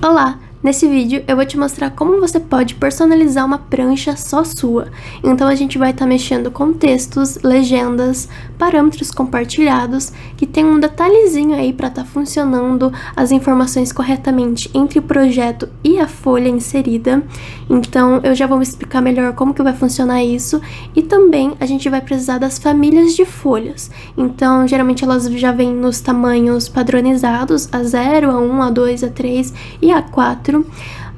Olá! Nesse vídeo eu vou te mostrar como você pode personalizar uma prancha só sua. Então a gente vai estar mexendo com textos, legendas, parâmetros compartilhados, que tem um detalhezinho aí para estar funcionando as informações corretamente entre o projeto e a folha inserida. Então eu já vou explicar melhor como que vai funcionar isso, e também a gente vai precisar das famílias de folhas. Então geralmente elas já vêm nos tamanhos padronizados, A0, A1, A2, A3 e A4.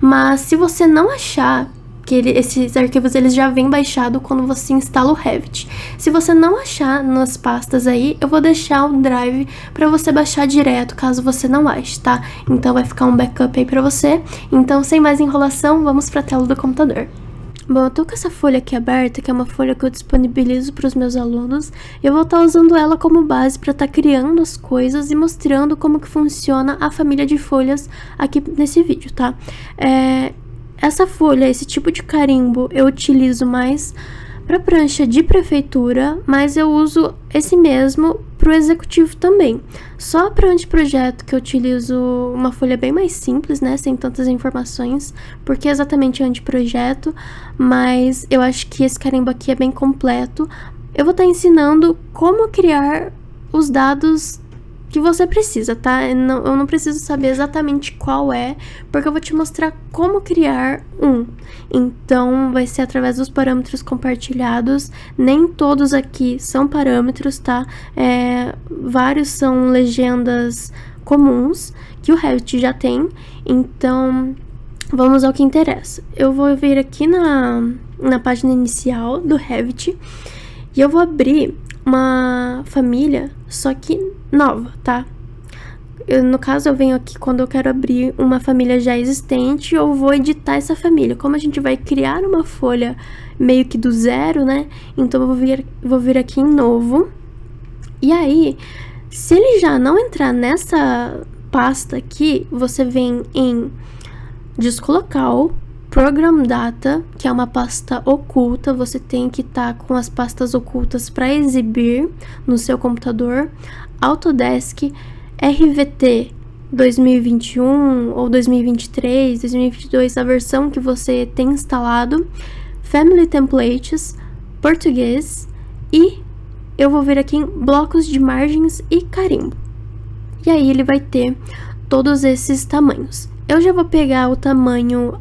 Mas se você não achar que esses arquivos eles já vêm baixado quando você instala o Revit. Se você não achar nas pastas aí, eu vou deixar um drive para você baixar direto, caso você não ache, tá? Então vai ficar um backup aí para você. Então, sem mais enrolação, vamos para a tela do computador. Bom, eu tô com essa folha aqui aberta, que é uma folha que eu disponibilizo para os meus alunos. Eu vou estar usando ela como base para estar criando as coisas e mostrando como que funciona a família de folhas aqui nesse vídeo, tá? Essa folha, esse tipo de carimbo, eu utilizo mais para prancha de prefeitura, mas eu uso esse mesmo para o executivo também. Só para anteprojeto que eu utilizo uma folha bem mais simples, né, sem tantas informações, porque é exatamente anteprojeto, mas eu acho que esse carimbo aqui é bem completo. Eu vou estar ensinando como criar os dados que você precisa, tá? Eu não preciso saber exatamente qual é, porque eu vou te mostrar como criar um. Então, vai ser através dos parâmetros compartilhados. Nem todos aqui são parâmetros, tá? Vários são legendas comuns, que o Revit já tem. Então, vamos ao que interessa. Eu vou vir aqui na página inicial do Revit, e eu vou abrir uma família, só que nova, tá? No caso, eu venho aqui quando eu quero abrir uma família já existente, eu vou editar essa família. Como a gente vai criar uma folha meio que do zero, né? Então, eu vou vir aqui em novo. E aí, se ele já não entrar nessa pasta aqui, você vem em disco local, Program Data, que é uma pasta oculta. Você tem que estar com as pastas ocultas para exibir no seu computador. Autodesk RVT 2021 ou 2023, 2022, a versão que você tem instalado. Family Templates, português, e eu vou vir aqui em blocos de margens e carimbo. E aí ele vai ter todos esses tamanhos. Eu já vou pegar o tamanho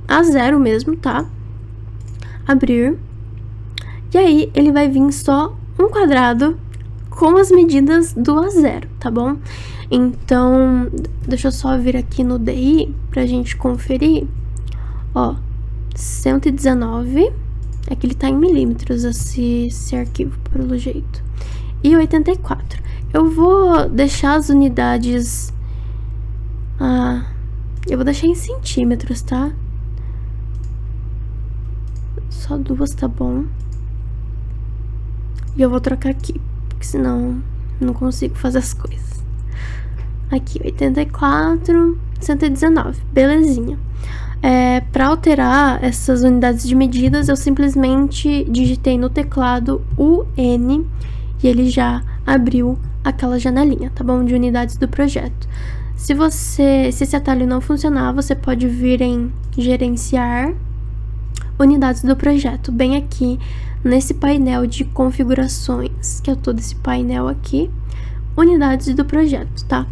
A0 mesmo, tá? Abrir. E aí, ele vai vir só um quadrado com as medidas do A0, tá bom? Então, deixa eu só vir aqui no DI pra gente conferir. Ó, 119. Aqui ele tá em milímetros, esse arquivo, pelo jeito. E 84. Eu vou deixar as unidades... eu vou deixar em centímetros, tá? Só 2 tá bom. E eu vou trocar aqui, porque senão não consigo fazer as coisas. Aqui, 84, 119, belezinha. Para alterar essas unidades de medidas, eu simplesmente digitei no teclado UN e ele já abriu aquela janelinha, tá bom? De unidades do projeto. Se esse atalho não funcionar, você pode vir em gerenciar unidades do projeto, bem aqui nesse painel de configurações, que é todo esse painel aqui, unidades do projeto, tá?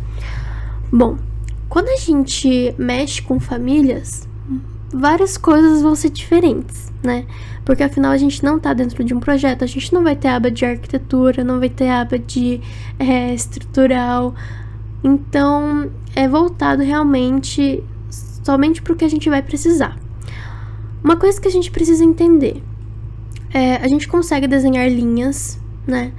Bom, quando a gente mexe com famílias, várias coisas vão ser diferentes, né? Porque afinal a gente não tá dentro de um projeto, a gente não vai ter aba de arquitetura, não vai ter aba de estrutural. Então, é voltado realmente somente para o que a gente vai precisar. Uma coisa que a gente precisa entender a gente consegue desenhar linhas, né?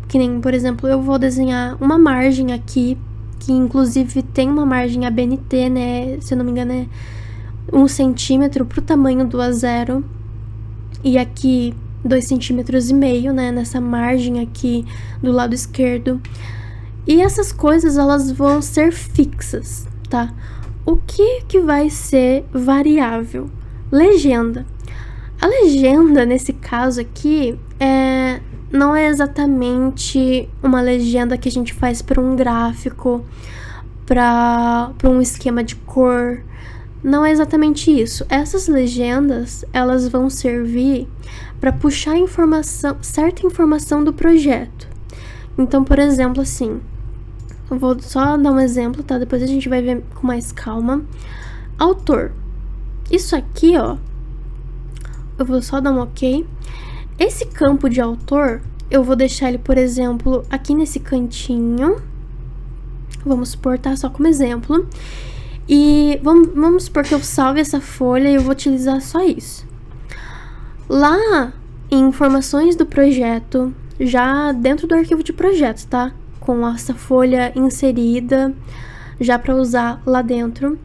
Que nem, por exemplo, eu vou desenhar uma margem aqui, que inclusive tem uma margem ABNT, né? Se eu não me engano, é 1 centímetro pro tamanho do A0. E aqui 2,5 centímetros, né? Nessa margem aqui do lado esquerdo. E essas coisas, elas vão ser fixas, tá? O que vai ser variável? Legenda. A legenda, nesse caso aqui, não é exatamente uma legenda que a gente faz para um gráfico, para um esquema de cor. Não é exatamente isso. Essas legendas, elas vão servir para puxar informação, certa informação do projeto. Então, por exemplo, assim, eu vou só dar um exemplo, tá? Depois a gente vai ver com mais calma. Autor. Isso aqui, ó, eu vou só dar um ok. Esse campo de autor, eu vou deixar ele, por exemplo, aqui nesse cantinho. Vamos supor, tá? Só como exemplo. E vamos supor que eu salve essa folha e eu vou utilizar só isso. Lá em informações do projeto, já dentro do arquivo de projetos, tá? Com essa folha inserida, já para usar lá dentro.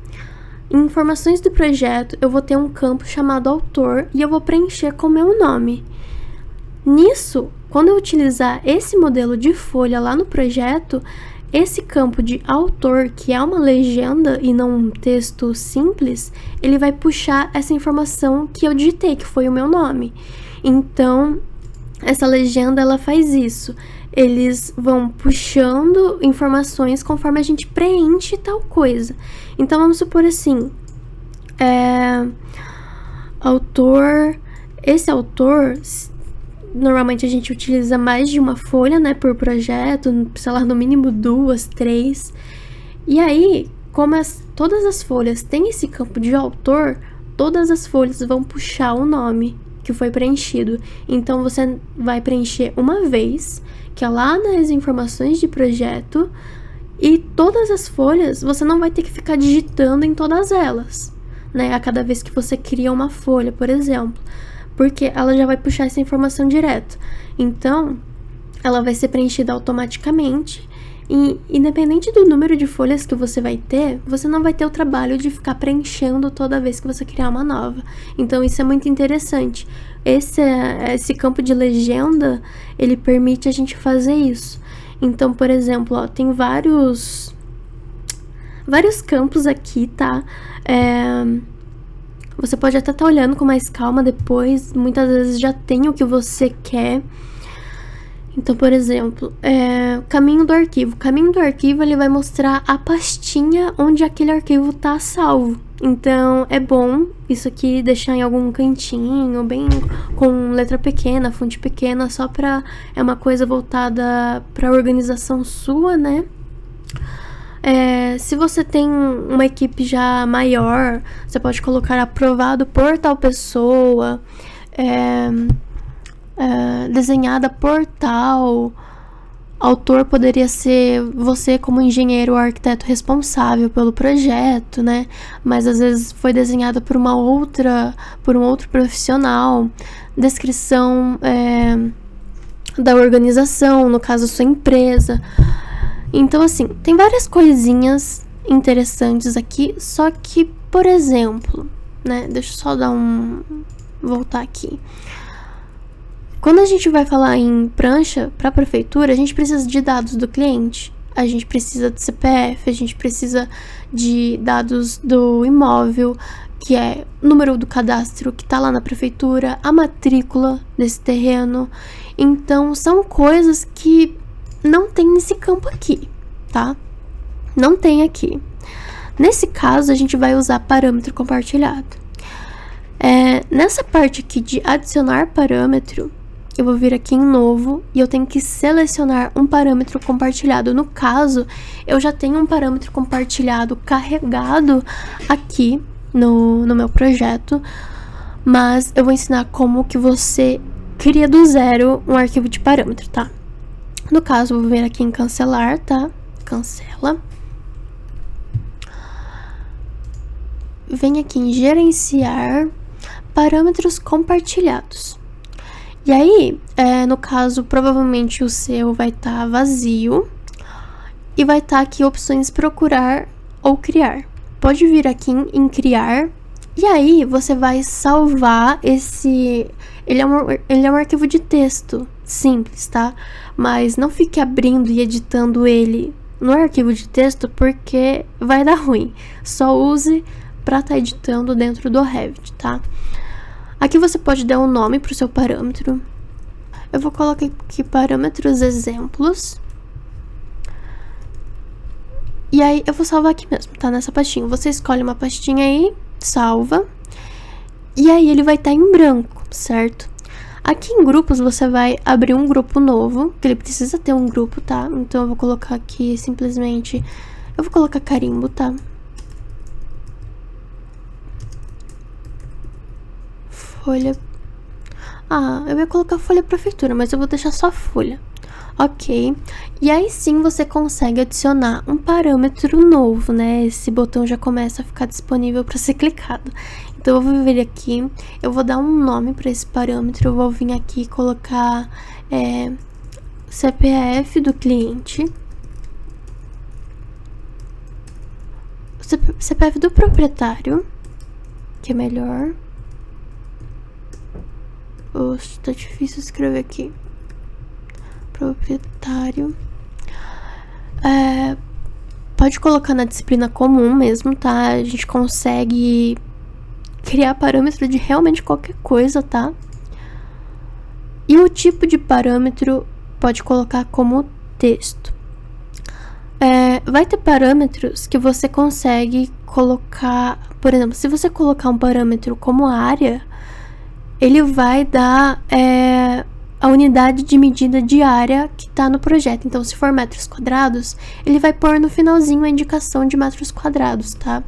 Em informações do projeto, eu vou ter um campo chamado autor e eu vou preencher com o meu nome. Nisso, quando eu utilizar esse modelo de folha lá no projeto, esse campo de autor, que é uma legenda e não um texto simples, ele vai puxar essa informação que eu digitei, que foi o meu nome. Então, essa legenda, ela faz isso. Eles vão puxando informações conforme a gente preenche tal coisa. Então, vamos supor assim, autor, esse autor, normalmente a gente utiliza mais de uma folha, né, por projeto, sei lá, no mínimo 2, 3. E aí, como todas as folhas têm esse campo de autor, todas as folhas vão puxar o nome que foi preenchido. Então, você vai preencher uma vez, que é lá nas informações de projeto, e todas as folhas, você não vai ter que ficar digitando em todas elas, né, a cada vez que você cria uma folha, por exemplo. Porque ela já vai puxar essa informação direto. Então, ela vai ser preenchida automaticamente. E, independente do número de folhas que você vai ter, você não vai ter o trabalho de ficar preenchendo toda vez que você criar uma nova. Então, isso é muito interessante. Esse campo de legenda, ele permite a gente fazer isso. Então, por exemplo, ó, tem vários campos aqui, tá? Você pode até estar olhando com mais calma depois, muitas vezes já tem o que você quer. Então, por exemplo, caminho do arquivo. O caminho do arquivo, ele vai mostrar a pastinha onde aquele arquivo está salvo. Então, é bom isso aqui deixar em algum cantinho, bem com letra pequena, fonte pequena, só para é uma coisa voltada para a organização sua, né? Se você tem uma equipe já maior, você pode colocar aprovado por tal pessoa, desenhada por tal autor. Poderia ser você como engenheiro ou arquiteto responsável pelo projeto, né? Mas às vezes foi desenhada por um outro profissional. Descrição da organização, no caso sua empresa. Então, assim, tem várias coisinhas interessantes aqui, só que, por exemplo, né, deixa eu só voltar aqui. Quando a gente vai falar em prancha para a prefeitura, a gente precisa de dados do cliente, a gente precisa de CPF, a gente precisa de dados do imóvel, que é o número do cadastro que tá lá na prefeitura, a matrícula desse terreno. Então, são coisas que não tem nesse campo aqui, tá? Não tem aqui. Nesse caso, a gente vai usar parâmetro compartilhado. Nessa parte aqui de adicionar parâmetro, eu vou vir aqui em novo e eu tenho que selecionar um parâmetro compartilhado. No caso, eu já tenho um parâmetro compartilhado carregado aqui no meu projeto, mas eu vou ensinar como que você cria do zero um arquivo de parâmetro, tá? No caso, eu vou vir aqui em cancelar, tá? Cancela. Vem aqui em gerenciar parâmetros compartilhados. E aí, no caso, provavelmente o seu vai estar vazio e vai estar aqui opções procurar ou criar. Pode vir aqui em criar e aí você vai salvar esse... Ele é um arquivo de texto simples, tá? Mas não fique abrindo e editando ele no arquivo de texto porque vai dar ruim. Só use para estar editando dentro do Revit, tá? Aqui você pode dar um nome para o seu parâmetro. Eu vou colocar aqui parâmetros exemplos. E aí eu vou salvar aqui mesmo, tá? Nessa pastinha. Você escolhe uma pastinha aí, salva. E aí ele vai estar em branco, certo? Aqui em grupos você vai abrir um grupo novo, que ele precisa ter um grupo, tá? Então eu vou colocar aqui simplesmente... Eu vou colocar carimbo, tá? Folha... Ah, eu ia colocar folha prefeitura, mas eu vou deixar só folha. Ok. E aí sim você consegue adicionar um parâmetro novo, né? Esse botão já começa a ficar disponível para ser clicado. Então eu vou vir aqui, eu vou dar um nome para esse parâmetro, eu vou vir aqui e colocar CPF do cliente, CPF do proprietário, que é melhor. Oxe, tá difícil escrever aqui. Proprietário. Pode colocar na disciplina comum mesmo, tá? A gente consegue criar parâmetro de realmente qualquer coisa, tá? E o tipo de parâmetro pode colocar como texto. Vai ter parâmetros que você consegue colocar... Por exemplo, se você colocar um parâmetro como área, ele vai dar a unidade de medida diária que está no projeto. Então, se for metros quadrados, ele vai pôr no finalzinho a indicação de metros quadrados, tá?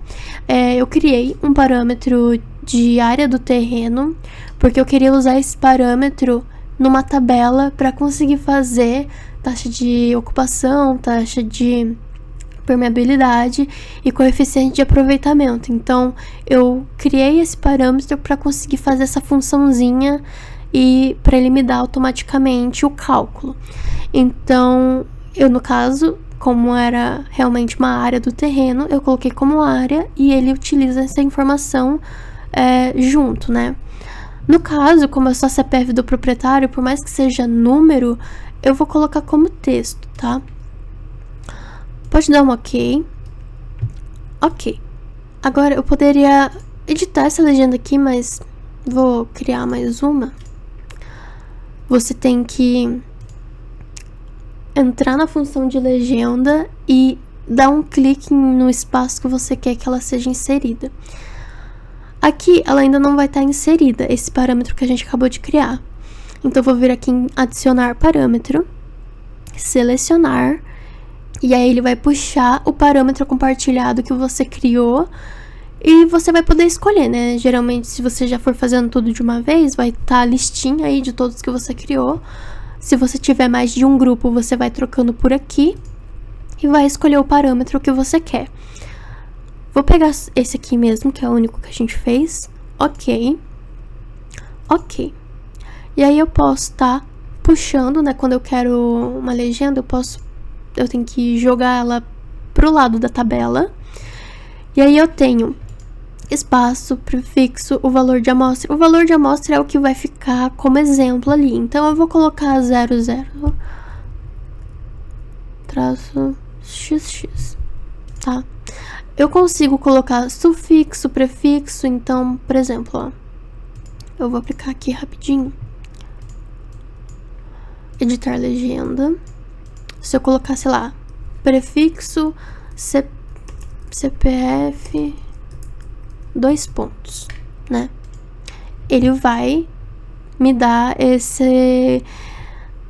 Eu criei um parâmetro de área do terreno, porque eu queria usar esse parâmetro numa tabela para conseguir fazer taxa de ocupação, taxa de permeabilidade e coeficiente de aproveitamento. Então, eu criei esse parâmetro para conseguir fazer essa funçãozinha e para ele me dar automaticamente o cálculo. Então, eu no caso, como era realmente uma área do terreno, eu coloquei como área e ele utiliza essa informação junto, né? No caso, como é só CPF do proprietário, por mais que seja número, eu vou colocar como texto, tá? Pode dar um ok. Ok. Agora, eu poderia editar essa legenda aqui, mas vou criar mais uma. Você tem que entrar na função de legenda e dar um clique no espaço que você quer que ela seja inserida. Aqui, ela ainda não vai estar inserida, esse parâmetro que a gente acabou de criar. Então, eu vou vir aqui em adicionar parâmetro, selecionar, e aí ele vai puxar o parâmetro compartilhado que você criou e você vai poder escolher, né? Geralmente, se você já for fazendo tudo de uma vez, vai estar a listinha aí de todos que você criou. Se você tiver mais de um grupo, você vai trocando por aqui e vai escolher o parâmetro que você quer. Vou pegar esse aqui mesmo, que é o único que a gente fez. Ok. Ok. E aí eu posso estar puxando, né? Quando eu quero uma legenda, eu tenho que jogar ela pro lado da tabela. E aí eu tenho espaço, prefixo, o valor de amostra. O valor de amostra é o que vai ficar como exemplo ali. Então eu vou colocar 00 traço xx, tá? Eu consigo colocar sufixo, prefixo, então, por exemplo, ó, eu vou aplicar aqui rapidinho. Editar legenda. Se eu colocar, sei lá, prefixo, CPF, 2 pontos, né? Ele vai me dar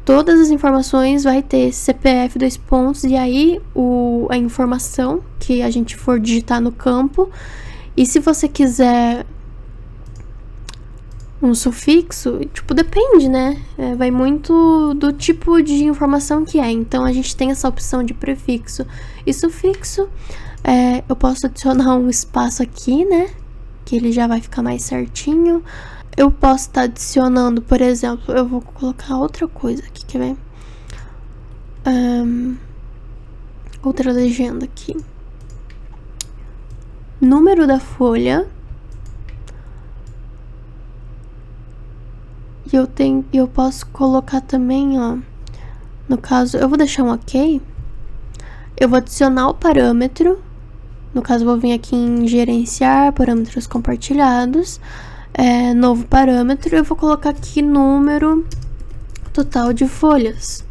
todas as informações, vai ter CPF 2 pontos e aí a informação que a gente for digitar no campo. E se você quiser um sufixo, tipo, depende, né? Vai muito do tipo de informação que é. Então, a gente tem essa opção de prefixo e sufixo. Eu posso adicionar um espaço aqui, né? Que ele já vai ficar mais certinho. Eu posso estar adicionando, por exemplo, eu vou colocar outra coisa aqui, quer ver? Outra legenda aqui. Número da folha. E eu posso colocar também, ó. No caso, eu vou deixar um ok. Eu vou adicionar o parâmetro. No caso, eu vou vir aqui em gerenciar parâmetros compartilhados. Novo parâmetro. Eu vou colocar aqui número total de folhas.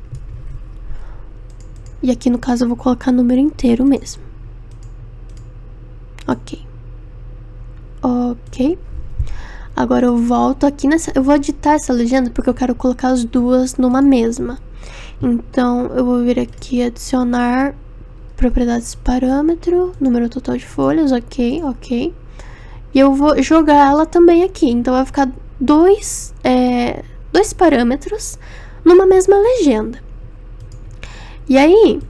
E aqui, no caso, eu vou colocar número inteiro mesmo. Ok. Ok. Agora eu volto aqui nessa... Eu vou editar essa legenda porque eu quero colocar as duas numa mesma. Então, eu vou vir aqui adicionar propriedades parâmetro, número total de folhas, ok, ok. E eu vou jogar ela também aqui. Então, vai ficar dois parâmetros numa mesma legenda. E aí,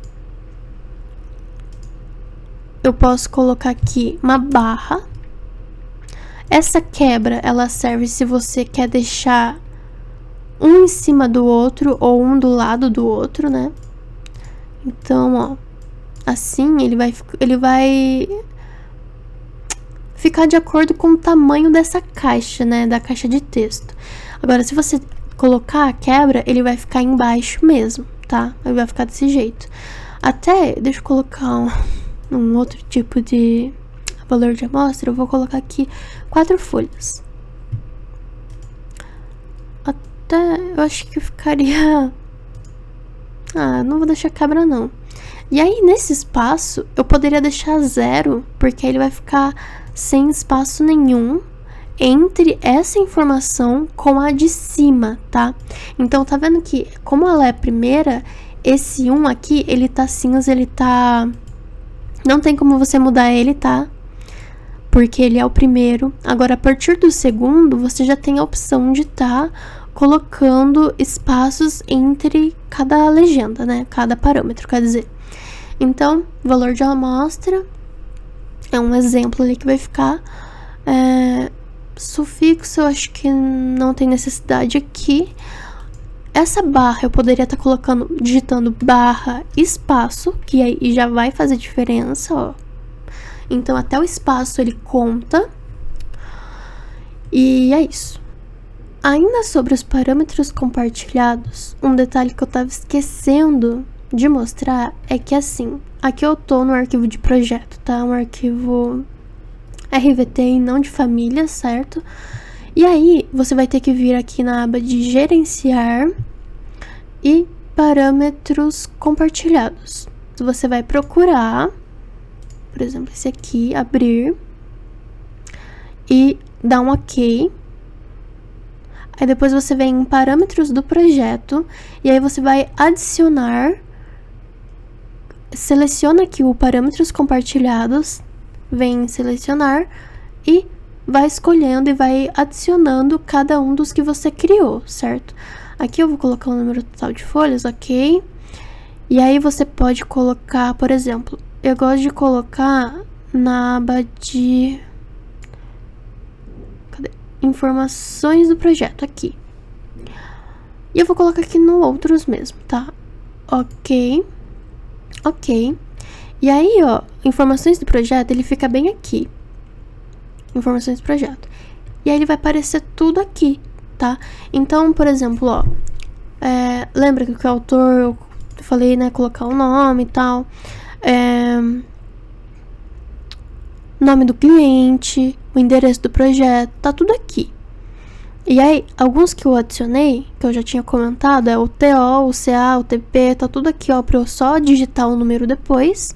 eu posso colocar aqui uma barra. Essa quebra, ela serve se você quer deixar um em cima do outro ou um do lado do outro, né? Então, ó, assim ele vai ficar de acordo com o tamanho dessa caixa, né? Da caixa de texto. Agora, se você colocar a quebra, ele vai ficar embaixo mesmo, tá? Ele vai ficar desse jeito. Até, deixa eu colocar um outro tipo de valor de amostra. Eu vou colocar aqui 4 folhas. Até, eu acho que ficaria... Ah, não vou deixar quebra não. E aí, nesse espaço, eu poderia deixar 0, porque ele vai ficar sem espaço nenhum entre essa informação com a de cima, tá? Então, tá vendo que, como ela é a primeira, esse 1 aqui, ele tá cinza, ele tá... Não tem como você mudar ele, tá? Porque ele é o primeiro. Agora, a partir do segundo, você já tem a opção de colocando espaços entre cada legenda, né? Cada parâmetro, quer dizer. Então, valor de amostra é um exemplo ali que vai ficar. Sufixo, eu acho que não tem necessidade aqui. Essa barra eu poderia estar digitando barra espaço, que aí já vai fazer diferença, ó. Então, até o espaço ele conta. E é isso. Ainda sobre os parâmetros compartilhados, um detalhe que eu tava esquecendo de mostrar é que assim, aqui eu tô no arquivo de projeto, tá? Um arquivo RVT e não de família, certo? E aí, você vai ter que vir aqui na aba de gerenciar e parâmetros compartilhados. Você vai procurar, por exemplo, esse aqui, abrir e dar um ok. Aí depois você vem em parâmetros do projeto e aí você vai adicionar, seleciona aqui o parâmetros compartilhados, vem em selecionar e vai escolhendo e vai adicionando cada um dos que você criou, certo? Aqui eu vou colocar o número total de folhas, ok? E aí você pode colocar, por exemplo, eu gosto de colocar na aba de... Cadê? Informações do projeto, aqui. E eu vou colocar aqui no outros mesmo, tá? Ok. Ok. E aí, ó, informações do projeto, ele fica bem aqui. Informações do projeto. E aí ele vai aparecer tudo aqui, tá? Então, por exemplo, ó, lembra que o autor, eu falei, né, colocar o nome e tal. Nome do cliente, o endereço do projeto, tá tudo aqui. E aí, alguns que eu adicionei, que eu já tinha comentado, é o TO, o CA, o TP, tá tudo aqui, ó, pra eu só digitar o número depois.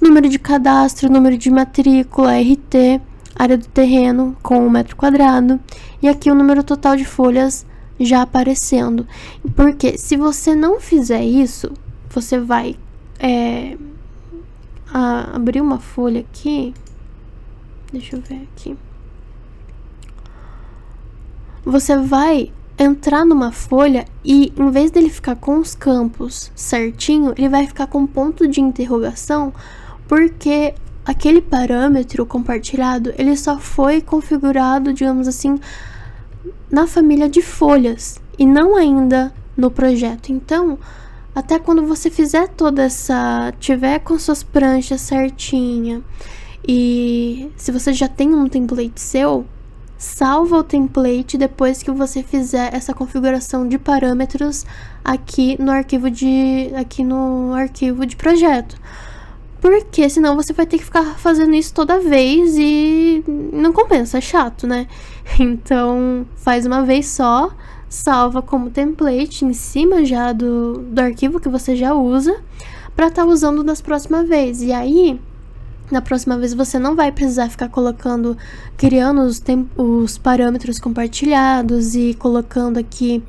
Número de cadastro, número de matrícula, RT, área do terreno com o metro quadrado. E aqui o número total de folhas já aparecendo. Porque se você não fizer isso, você vai abrir uma folha aqui. Deixa eu ver aqui. Você vai entrar numa folha e, em vez dele ficar com os campos certinho, ele vai ficar com ponto de interrogação, porque aquele parâmetro compartilhado, ele só foi configurado, digamos assim, na família de folhas e não ainda no projeto. Então, até quando você fizer tiver com suas pranchas certinha, e se você já tem um template seu, salva o template depois que você fizer essa configuração de parâmetros aqui no arquivo de projeto. Porque senão você vai ter que ficar fazendo isso toda vez e não compensa, é chato, né? Então, faz uma vez só, salva como template em cima já do arquivo que você já usa, para estar usando das próximas vezes. E aí, Na próxima vez você não vai precisar ficar criando os parâmetros compartilhados e colocando aqui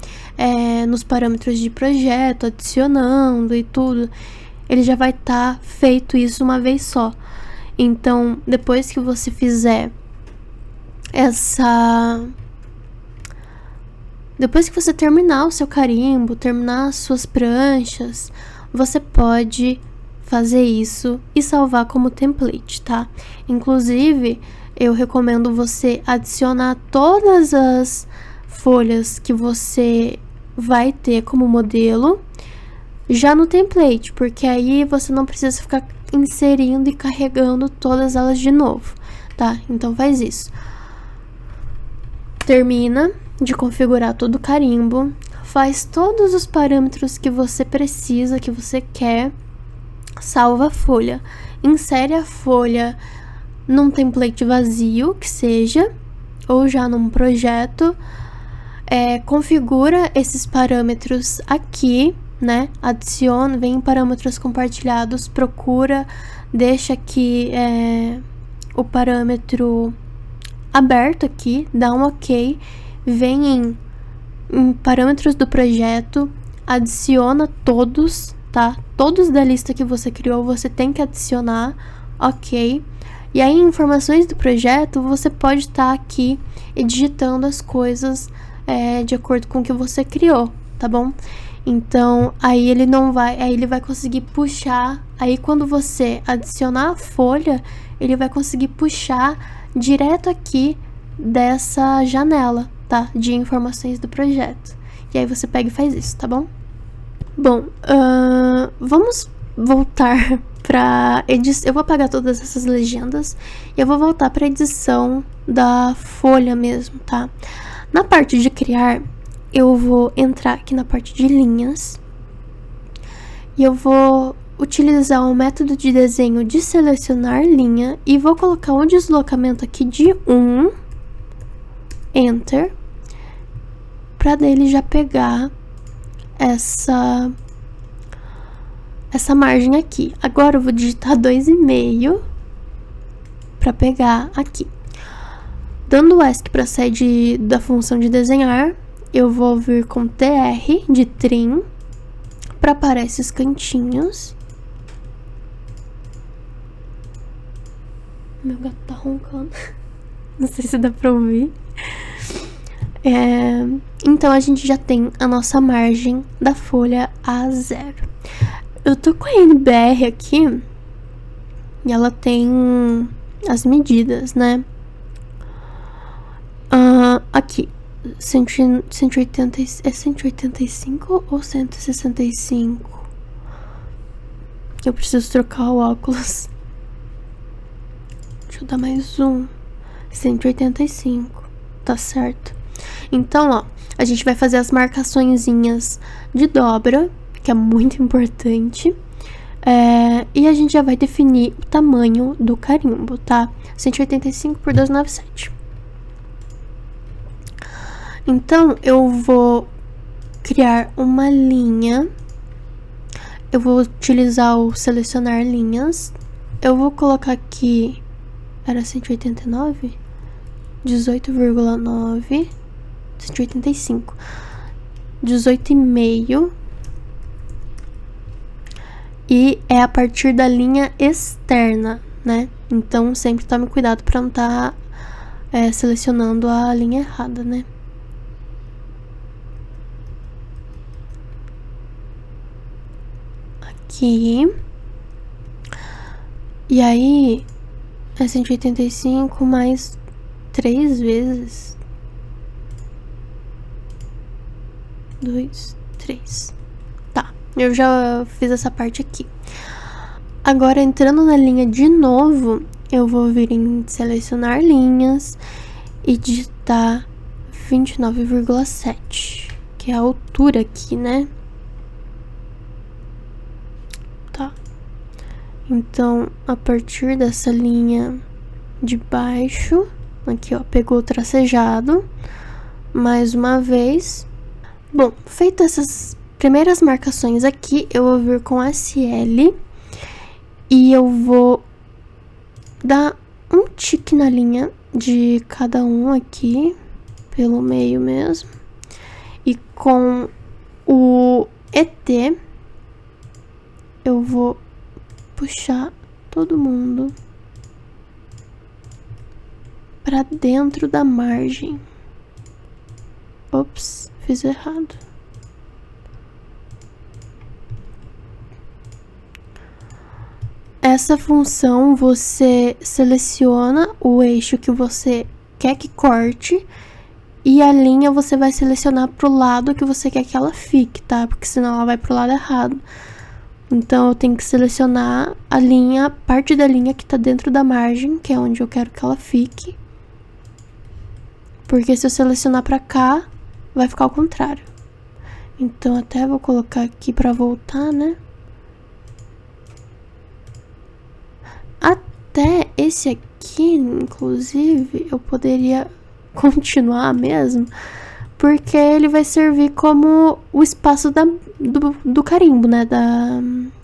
nos parâmetros de projeto, adicionando e tudo. Ele já vai estar feito isso uma vez só. Então, depois que você fizer depois que você terminar o seu carimbo, terminar as suas pranchas, você pode fazer isso e salvar como template, tá? Inclusive, eu recomendo você adicionar todas as folhas que você vai ter como modelo já no template, porque aí você não precisa ficar inserindo e carregando todas elas de novo, tá? Então faz isso. Termina de configurar todo o carimbo, faz todos os parâmetros que você precisa, que você quer, salva a folha, insere a folha num template vazio, que seja, ou já num projeto, configura esses parâmetros aqui, né? Adiciona, vem em parâmetros compartilhados, procura, deixa aqui o parâmetro aberto aqui, dá um ok, vem em parâmetros do projeto, adiciona todos, tá? Todos da lista que você criou, você tem que adicionar, ok. E aí, em informações do projeto, você pode estar aqui digitando as coisas de acordo com o que você criou, tá bom? Então, aí ele vai conseguir puxar, aí quando você adicionar a folha, ele vai conseguir puxar direto aqui dessa janela, tá? De informações do projeto. E aí você pega e faz isso, tá bom? Bom, vamos voltar pra edição. Eu vou apagar todas essas legendas e eu vou voltar pra edição da folha mesmo, tá? Na parte de criar, eu vou entrar aqui na parte de linhas e eu vou utilizar o método de desenho de selecionar linha e vou colocar um deslocamento aqui de 1, Enter, para dele já pegar essa margem aqui. Agora eu vou digitar 2,5 para pegar aqui. Dando o ESC para sair da função de desenhar, eu vou vir com TR de trim para parar esses cantinhos. Meu gato tá roncando. Não sei se dá pra ouvir. Então a gente já tem a nossa margem da folha A0. Eu tô com a NBR aqui e ela tem as medidas, né? Aqui 180, é 185 ou 165? Eu preciso trocar o óculos. Deixa eu dar mais um. 185, tá certo? Então, ó, a gente vai fazer as marcaçõezinhas de dobra, que é muito importante. E a gente já vai definir o tamanho do carimbo, tá? 185 por 297. Então, eu vou criar uma linha. Eu vou utilizar o selecionar linhas. Eu vou colocar aqui... Era 189? 18,9. 185. 18,5. E é a partir da linha externa, né? Então, sempre tome cuidado para não estar selecionando a linha errada, né? Aqui. E aí, é 185 mais 3 vezes. 2, 3. Tá, eu já fiz essa parte aqui. Agora, entrando na linha de novo, eu vou vir em selecionar linhas e digitar 29,7, que é a altura aqui, né? Tá. Então, a partir dessa linha de baixo, aqui ó, pegou o tracejado, mais uma vez. Bom, feitas essas primeiras marcações aqui, eu vou vir com SL e eu vou dá um tique na linha de cada um aqui, pelo meio mesmo. E com o ET, eu vou puxar todo mundo pra dentro da margem. Ops, fiz errado. Essa função, você seleciona o eixo que você quer que corte e a linha você vai selecionar pro lado que você quer que ela fique, tá? Porque senão ela vai pro lado errado. Então eu tenho que selecionar a linha, a parte da linha que tá dentro da margem, que é onde eu quero que ela fique. Porque se eu selecionar pra cá, vai ficar ao contrário. Então até vou colocar aqui pra voltar, né? Até esse aqui, inclusive, eu poderia continuar mesmo, porque ele vai servir como o espaço do carimbo, né?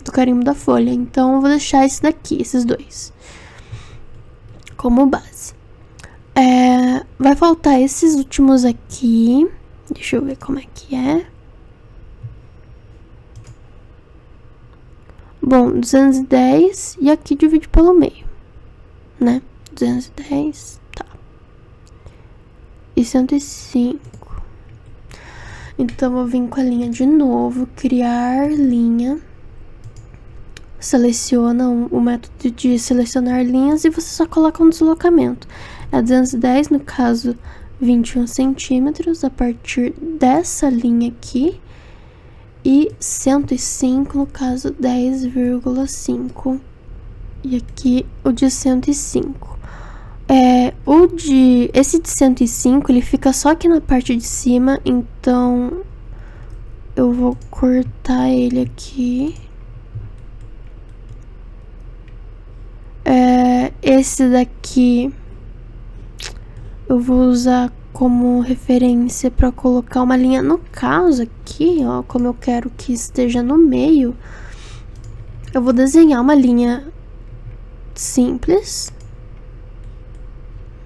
Do carimbo da folha. Então eu vou deixar esse daqui, esses dois, como base. Vai faltar esses últimos aqui. Deixa eu ver como é que é. Bom, 210 e aqui divide pelo meio, né? 210, tá. E 105. Então, eu vim com a linha de novo, criar linha. Seleciona o método de selecionar linhas e você só coloca um deslocamento. É 210, no caso, 21 centímetros a partir dessa linha aqui. E 105, no caso, 10,5. E aqui o de 105. Esse de 105, ele fica só aqui na parte de cima, então eu vou cortar ele aqui. Esse daqui eu vou usar como referência para colocar uma linha. No caso aqui, ó, como eu quero que esteja no meio, eu vou desenhar uma linha simples,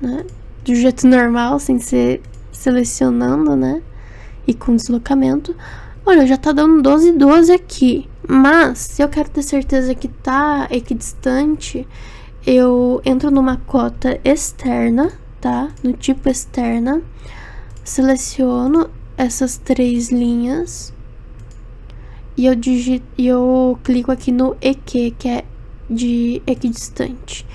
né? Do jeito normal, sem ser selecionando, né? E com deslocamento. Olha, já tá dando 12 e 12 aqui. Mas, se eu quero ter certeza que tá equidistante, eu entro numa cota externa, tá? No tipo externa. Seleciono essas 3 linhas. E eu clico aqui no EQ, que é de equidistante.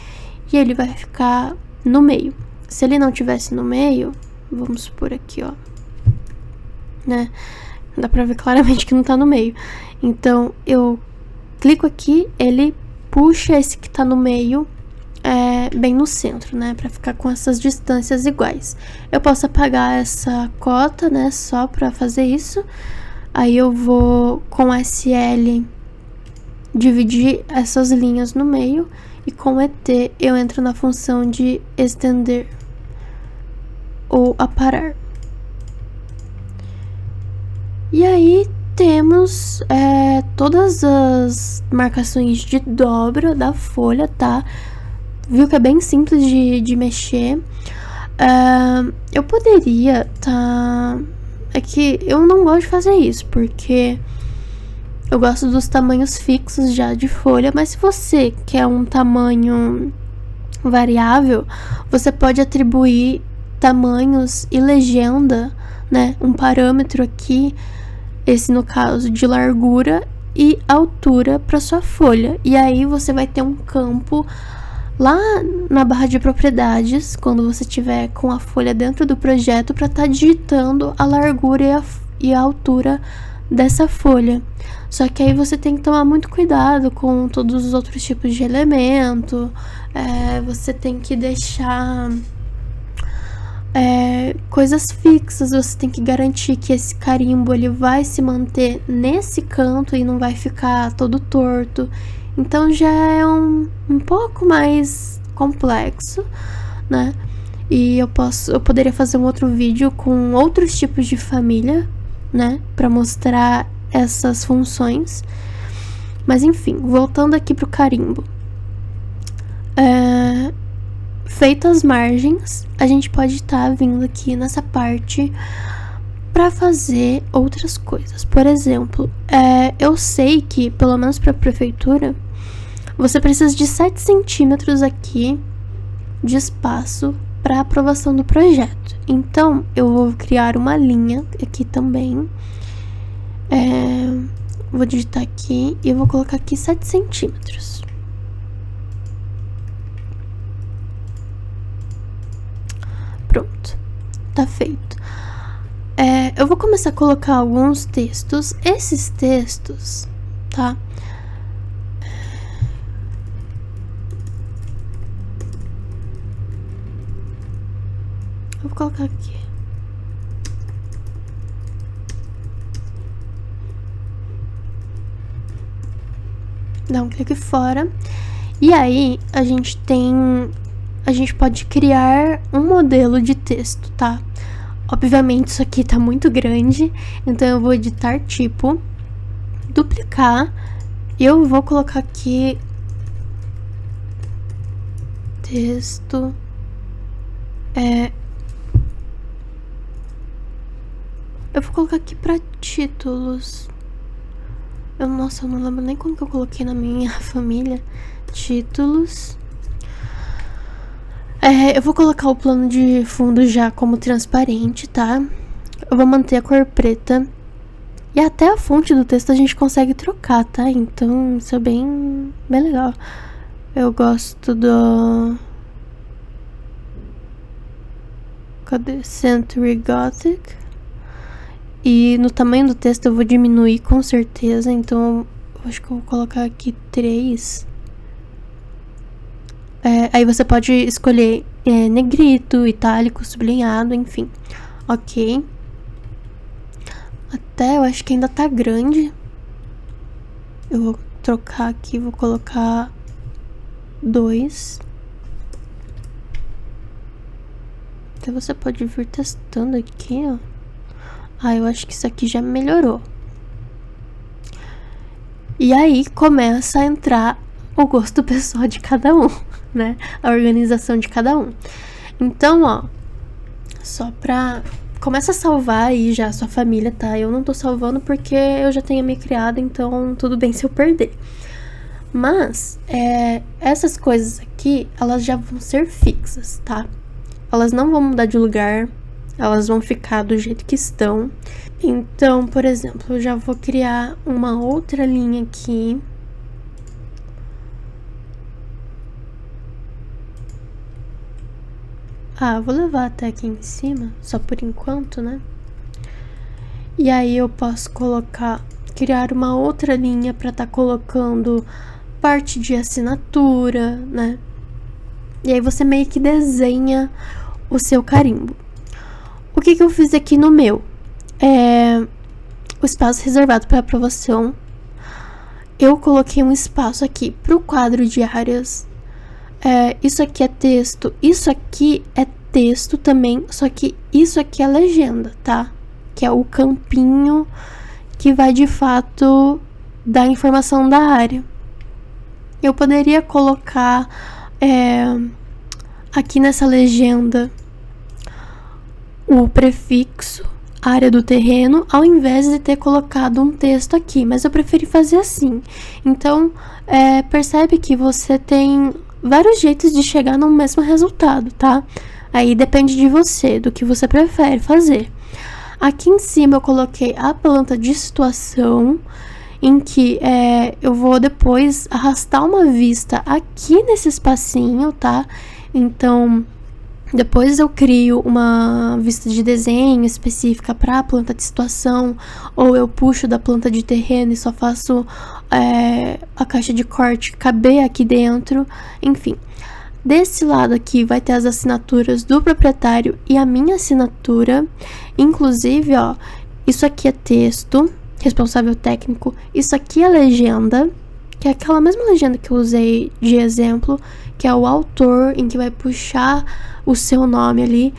E ele vai ficar no meio. Se ele não tivesse no meio, vamos supor aqui, ó, né? Dá pra ver claramente que não tá no meio. Então, eu clico aqui, ele puxa esse que tá no meio bem no centro, né? Pra ficar com essas distâncias iguais. Eu posso apagar essa cota, né? Só pra fazer isso. Aí eu vou, com SL, dividir essas linhas no meio. E com ET, eu entro na função de estender ou aparar. E aí temos todas as marcações de dobra da folha, tá? Viu que é bem simples de mexer. Eu poderia, tá? É que eu não gosto de fazer isso, porque eu gosto dos tamanhos fixos já de folha. Mas se você quer um tamanho variável, você pode atribuir tamanhos e legenda, né? Um parâmetro aqui, esse no caso de largura e altura para sua folha. E aí você vai ter um campo lá na barra de propriedades, quando você tiver com a folha dentro do projeto, para estar digitando a largura e a altura dessa folha. Só que aí você tem que tomar muito cuidado com todos os outros tipos de elemento. Você tem que deixar coisas fixas. Você tem que garantir que esse carimbo ele vai se manter nesse canto e não vai ficar todo torto. Então já é um pouco mais complexo, né? E eu poderia fazer um outro vídeo com outros tipos de família, né? Pra mostrar essas funções. Mas enfim, voltando aqui pro carimbo. feito as margens, a gente pode estar vindo aqui nessa parte para fazer outras coisas. Por exemplo, eu sei que, pelo menos para a prefeitura, você precisa de 7 centímetros aqui de espaço para aprovação do projeto. Então, eu vou criar uma linha aqui também. Vou digitar aqui e vou colocar aqui 7 centímetros. Pronto, tá feito. Eu vou começar a colocar alguns textos. Esses textos, tá? Eu vou colocar aqui. Dá um clique fora. E aí, a gente pode criar um modelo de texto, tá? Obviamente, isso aqui tá muito grande, então eu vou editar tipo, duplicar, e eu vou colocar aqui texto, eu vou colocar aqui pra títulos. Nossa, eu não lembro nem como que eu coloquei na minha família. Títulos. Eu vou colocar o plano de fundo já como transparente, tá? Eu vou manter a cor preta. E até a fonte do texto a gente consegue trocar, tá? Então, isso é bem legal. Eu gosto do... Cadê? Century Gothic. E no tamanho do texto eu vou diminuir com certeza. Então, eu acho que eu vou colocar aqui 3. Aí você pode escolher negrito, itálico, sublinhado, enfim. Ok. Até eu acho que ainda tá grande. Eu vou trocar aqui, vou colocar 2. Até você pode vir testando aqui, ó. Eu acho que isso aqui já melhorou. E aí começa a entrar o gosto pessoal de cada um, né? A organização de cada um. Então, ó, só pra... Começa a salvar aí já a sua família, tá? Eu não tô salvando porque eu já tenho a minha criada, então tudo bem se eu perder. Mas, essas coisas aqui, elas já vão ser fixas, tá? Elas não vão mudar de lugar, elas vão ficar do jeito que estão. Então, por exemplo, eu já vou criar uma outra linha aqui. Vou levar até aqui em cima, só por enquanto, né? E aí eu posso criar uma outra linha para estar colocando parte de assinatura, né? E aí você meio que desenha o seu carimbo. O que eu fiz aqui no meu? O espaço reservado para aprovação. Eu coloquei um espaço aqui para o quadro de áreas. Isso aqui é texto, isso aqui é texto também, só que isso aqui é legenda, tá? Que é o campinho que vai de fato dar informação da área. Eu poderia colocar aqui nessa legenda o prefixo, área do terreno, ao invés de ter colocado um texto aqui, mas eu preferi fazer assim. Então, percebe que você tem vários jeitos de chegar no mesmo resultado, tá? Aí depende de você, do que você prefere fazer. Aqui em cima eu coloquei a planta de situação, em que eu vou depois arrastar uma vista aqui nesse espacinho, tá? Então, depois eu crio uma vista de desenho específica para a planta de situação, ou eu puxo da planta de terreno e só faço a caixa de corte caber aqui dentro, enfim. Desse lado aqui vai ter as assinaturas do proprietário e a minha assinatura. Inclusive, ó, isso aqui é texto, responsável técnico, isso aqui é legenda, que é aquela mesma legenda que eu usei de exemplo, que é o autor, em que vai puxar o seu nome ali.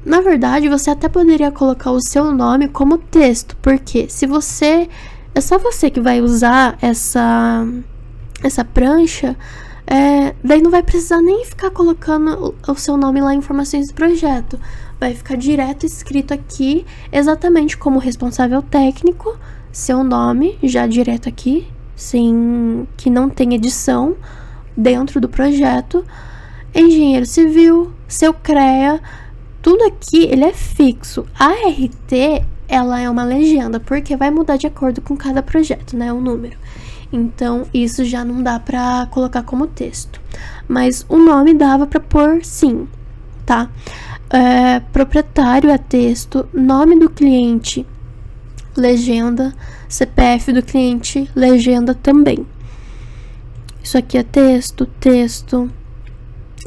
Na verdade, você até poderia colocar o seu nome como texto, porque se você... É só você que vai usar essa prancha, Daí não vai precisar nem ficar colocando o seu nome lá em informações do projeto. Vai ficar direto escrito aqui, exatamente como responsável técnico, seu nome já direto aqui, sem que não tenha edição dentro do projeto, engenheiro civil, seu CREA, tudo aqui ele é fixo. A RT, ela é uma legenda, porque vai mudar de acordo com cada projeto, né, o número. Então, isso já não dá pra colocar como texto. Mas o nome dava pra pôr sim, tá? Proprietário é texto, nome do cliente, legenda, CPF do cliente, legenda também. Isso aqui é texto.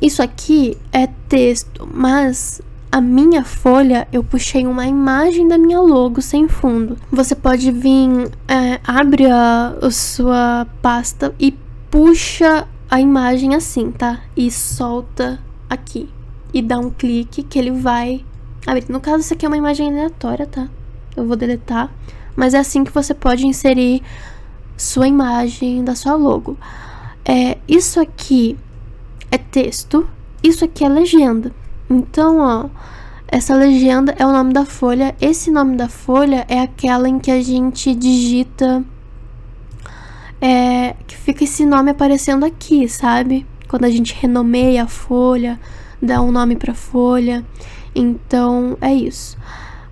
Isso aqui é texto, mas a minha folha, eu puxei uma imagem da minha logo sem fundo. Você pode vir, abre a sua pasta e puxa a imagem assim, tá? E solta aqui. E dá um clique que ele vai abrir. No caso, isso aqui é uma imagem aleatória, tá? Eu vou deletar. Mas é assim que você pode inserir sua imagem da sua logo. Isso aqui é texto, isso aqui é legenda. Então, ó, essa legenda é o nome da folha. Esse nome da folha é aquela em que a gente digita, que fica esse nome aparecendo aqui, sabe? Quando a gente renomeia a folha, dá um nome pra folha. Então, é isso.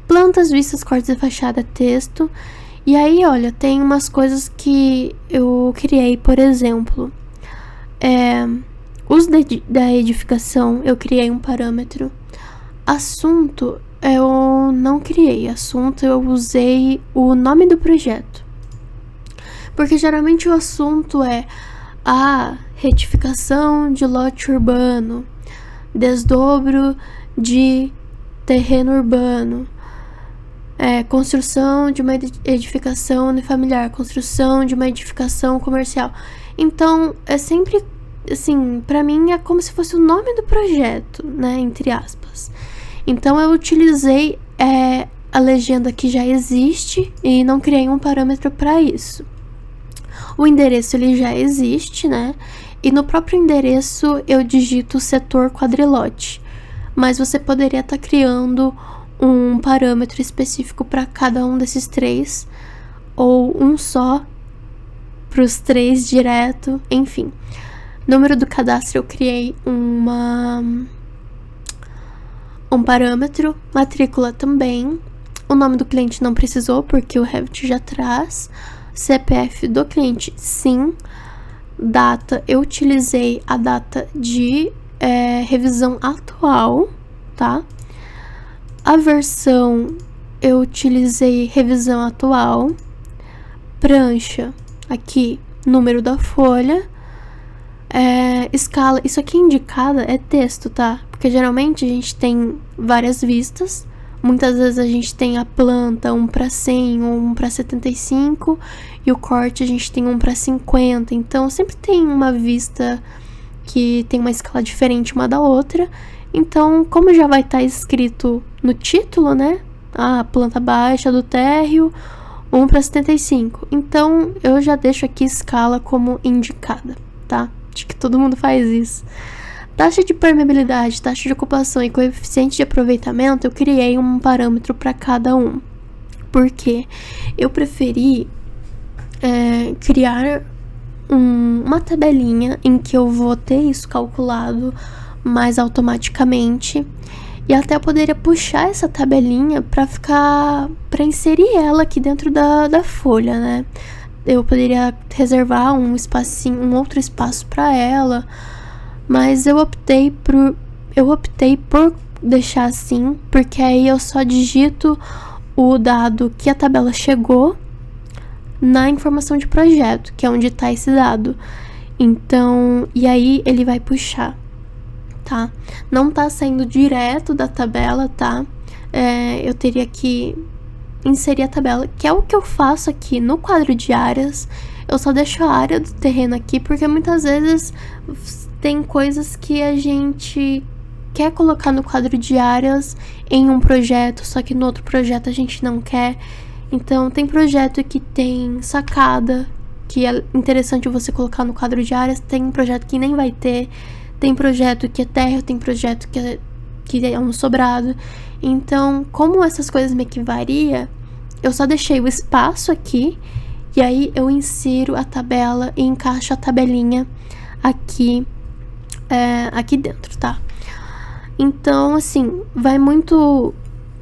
Plantas, vistas, cortes e fachada, texto. E aí, olha, tem umas coisas que eu criei, por exemplo, uso da edificação, eu criei um parâmetro. Assunto, eu não criei. Assunto, eu usei o nome do projeto. Porque geralmente o assunto é retificação de lote urbano, desdobro de terreno urbano, construção de uma edificação unifamiliar, construção de uma edificação comercial. Então, é sempre, assim, pra mim é como se fosse o nome do projeto, né, entre aspas. Então, eu utilizei a legenda que já existe e não criei um parâmetro para isso. O endereço, ele já existe, né, e no próprio endereço eu digito o setor quadrilote. Mas você poderia estar criando um parâmetro específico para cada um desses três, ou um só para os três direto, enfim. Número do cadastro, eu criei um parâmetro. Matrícula também. O nome do cliente não precisou, porque o Revit já traz. CPF do cliente, sim. Data, eu utilizei a data de revisão atual, tá? A versão, eu utilizei revisão atual. Prancha, aqui, número da folha. Escala, isso aqui indicada é texto, tá? Porque geralmente a gente tem várias vistas. Muitas vezes a gente tem a planta 1:100 ou 1:75 e o corte a gente tem 1:50. Então sempre tem uma vista que tem uma escala diferente uma da outra. Então, como já vai estar escrito no título, né? A planta baixa do térreo 1:75. Então, eu já deixo aqui escala como indicada, tá? Acho que todo mundo faz isso. Taxa de permeabilidade, taxa de ocupação e coeficiente de aproveitamento, eu criei um parâmetro para cada um. Porque eu preferi criar uma tabelinha em que eu vou ter isso calculado mais automaticamente. E até eu poderia puxar essa tabelinha para inserir ela aqui dentro da folha, né? Eu poderia reservar um espacinho, um outro espaço para ela. Mas eu optei por deixar assim, porque aí eu só digito o dado que a tabela chegou na informação de projeto, que é onde está esse dado. Então, e aí ele vai puxar, tá? Não tá saindo direto da tabela, tá? Eu teria que inserir a tabela, que é o que eu faço aqui no quadro de áreas. Eu só deixo a área do terreno aqui, porque muitas vezes tem coisas que a gente quer colocar no quadro de áreas em um projeto, só que no outro projeto a gente não quer. Então, tem projeto que tem sacada, que é interessante você colocar no quadro de áreas, tem projeto que nem vai ter, tem projeto que é térreo, tem projeto que é um sobrado. Então, como essas coisas meio que varia, eu só deixei o espaço aqui, e aí eu insiro a tabela e encaixo a tabelinha aqui, aqui dentro, tá? Então, assim, vai muito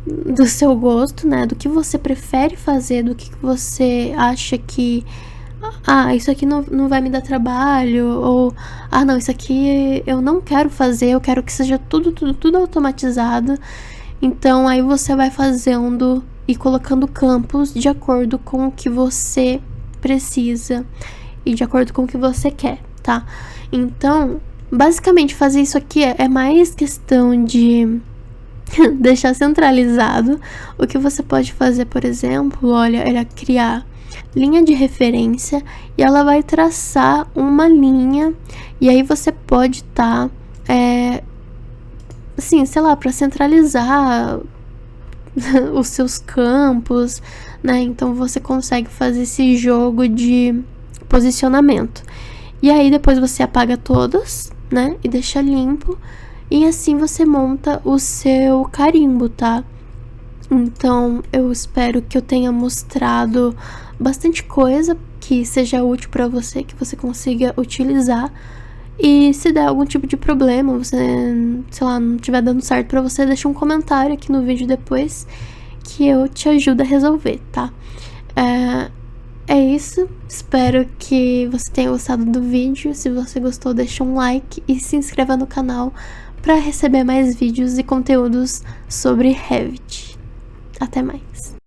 do seu gosto, né? Do que você prefere fazer, do que você acha que... Ah, isso aqui não vai me dar trabalho, ou... Ah, não, isso aqui eu não quero fazer, eu quero que seja tudo automatizado. Então, aí você vai fazendo e colocando campos de acordo com o que você precisa e de acordo com o que você quer, tá? Então, basicamente, fazer isso aqui é mais questão de deixar centralizado. O que você pode fazer, por exemplo, olha, é criar linha de referência e ela vai traçar uma linha, e aí você pode estar, assim, sei lá, para centralizar os seus campos, né? Então você consegue fazer esse jogo de posicionamento. E aí depois você apaga todas, né? E deixa limpo. E assim você monta o seu carimbo, tá? Então eu espero que eu tenha mostrado bastante coisa que seja útil pra você, que você consiga utilizar. E se der algum tipo de problema, você, sei lá, não estiver dando certo pra você, deixa um comentário aqui no vídeo depois que eu te ajudo a resolver, tá? É isso, espero que você tenha gostado do vídeo. Se você gostou, deixa um like e se inscreva no canal para receber mais vídeos e conteúdos sobre Revit. Até mais!